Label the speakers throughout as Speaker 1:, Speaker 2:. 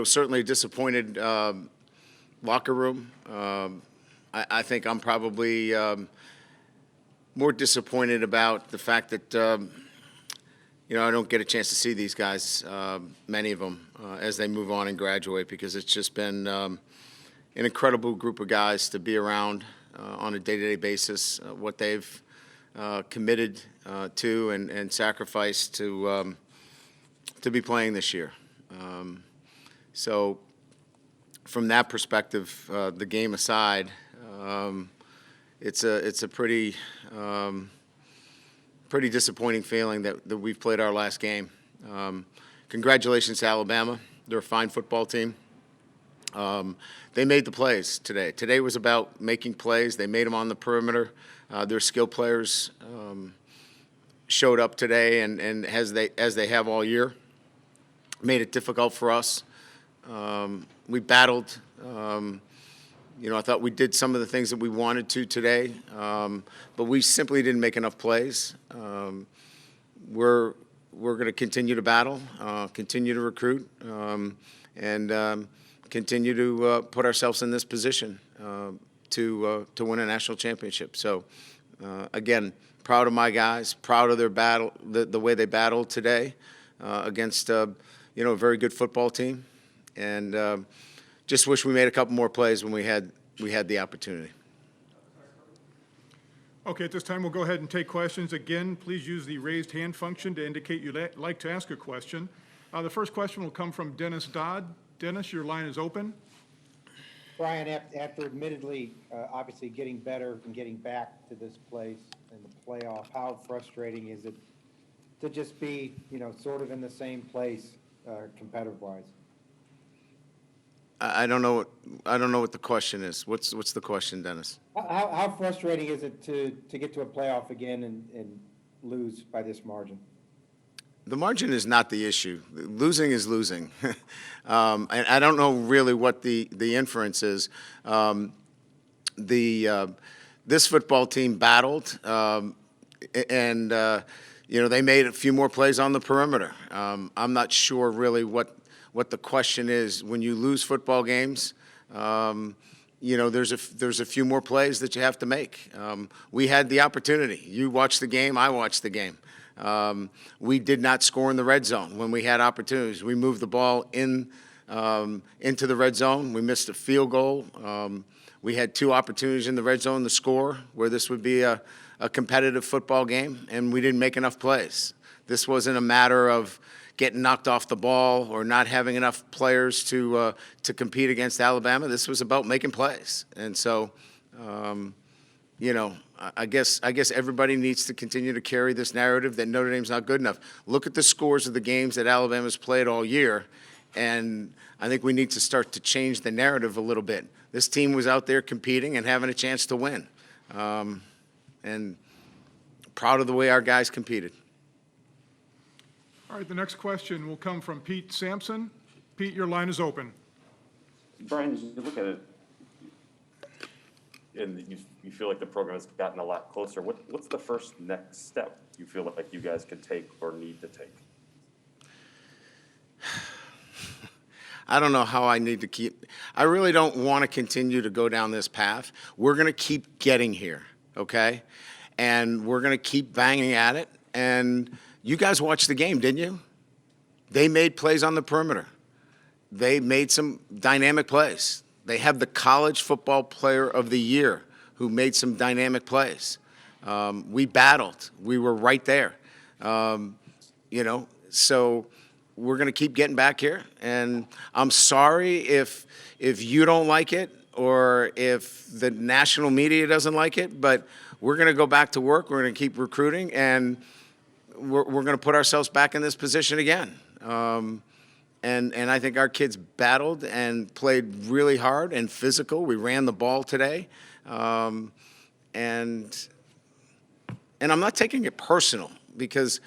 Speaker 1: certainly a disappointed locker room. I think I'm probably more disappointed about the fact that, I don't get a chance to see these guys, many of them, as they move on and graduate, because it's just been an incredible group of guys to be around on a day-to-day basis, what they've committed to and sacrificed to be playing this year. So from that perspective, the game aside, it's a pretty disappointing feeling that we've played our last game. Congratulations to Alabama. They're a fine football team. They made the plays today. Today was about making plays. They made them on the perimeter. Their skill players showed up today, and as they have all year, made it difficult for us. We battled. I thought we did some of the things that we wanted to today, but we simply didn't make enough plays. We're going to continue to battle, continue to recruit, and continue to put ourselves in this position to win a national championship. So, again, proud of my guys, proud of their battle, the way they battled today against a very good football team, and just wish we made a couple more plays when we had the opportunity.
Speaker 2: Okay, at this time, we'll go ahead and take questions. Again, please use the raised hand function to indicate you'd like to ask a question. The first question will come from Dennis Dodd. Dennis, your line is open.
Speaker 3: Brian, after admittedly, obviously getting better and getting back to this place in the playoff, how frustrating is it to just be, sort of in the same place competitive-wise?
Speaker 1: I don't know what the question is. What's the question, Dennis?
Speaker 3: How frustrating is it to get to a playoff again and lose by this margin?
Speaker 1: The margin is not the issue. Losing is losing. And I don't know really what the inference is. This football team battled, and they made a few more plays on the perimeter. I'm not sure really what the question is. When you lose football games, there's a few more plays that you have to make. We had the opportunity. You watched the game. I watched the game. We did not score in the red zone when we had opportunities. We moved the ball into the red zone. We missed a field goal. We had two opportunities in the red zone to score where this would be a competitive football game, and we didn't make enough plays. This wasn't a matter of getting knocked off the ball or not having enough players to compete against Alabama. This was about making plays. And so, I guess everybody needs to continue to carry this narrative that Notre Dame's not good enough. Look at the scores of the games that Alabama's played all year, and I think we need to start to change the narrative a little bit. This team was out there competing and having a chance to win, and proud of the way our guys competed.
Speaker 2: All right, the next question will come from Pete Sampson. Pete, your line is open.
Speaker 4: Brian, as you look at it, and you feel like the program has gotten a lot closer, what's the first next step you feel like you guys could take or need to take?
Speaker 1: I don't know how I need to keep – I really don't want to continue to go down this path. We're going to keep getting here, okay? And we're going to keep banging at it. And you guys watched the game, didn't you? They made plays on the perimeter. They made some dynamic plays. They have the college football player of the year who made some dynamic plays. We battled. We were right there. So we're going to keep getting back here. And I'm sorry if you don't like it or if the national media doesn't like it, but we're going to go back to work. We're going to keep recruiting, and we're going to put ourselves back in this position again. And I think our kids battled and played really hard and physical. We ran the ball today. And I'm not taking it personal because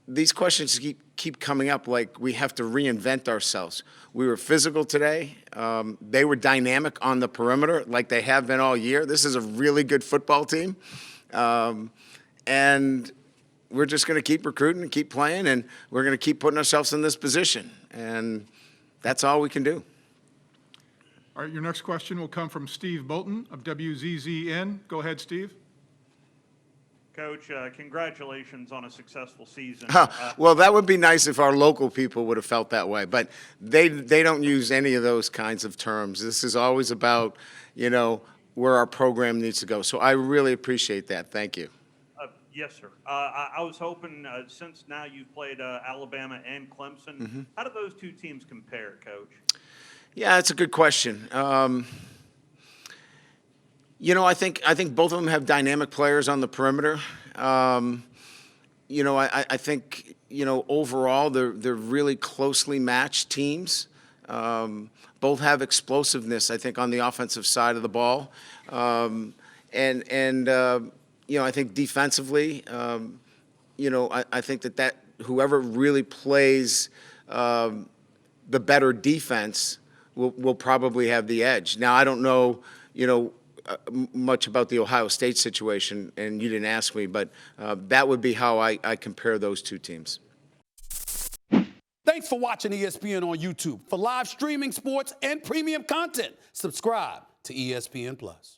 Speaker 1: these questions keep coming up like we have to reinvent ourselves. We were physical today. They were dynamic on the perimeter like they have been all year. This is a really good football team. And we're just going to keep recruiting and keep playing, and we're going to keep putting ourselves in this position. And, that's all we can do.
Speaker 2: All right, your next question will come from Steve Bolton of WZZN. Go ahead, Steve.
Speaker 5: Coach, congratulations on a successful season.
Speaker 1: Well, that would be nice if our local people would have felt that way, but they don't use any of those kinds of terms. This is always about, where our program needs to go. So I really appreciate that. Thank you.
Speaker 5: Yes, sir. I was hoping, since now you've played Alabama and Clemson, how do those two teams compare, Coach?
Speaker 1: Yeah, that's a good question. I think both of them have dynamic players on the perimeter. I think overall they're really closely matched teams. Both have explosiveness, I think, on the offensive side of the ball, I think defensively, I think that whoever really plays the better defense will probably have the edge. Now, I don't know, much about the Ohio State situation, and you didn't ask me, but that would be how I compare those two teams.
Speaker 6: Thanks for watching ESPN on YouTube. For live streaming, sports, and premium content, subscribe to ESPN+.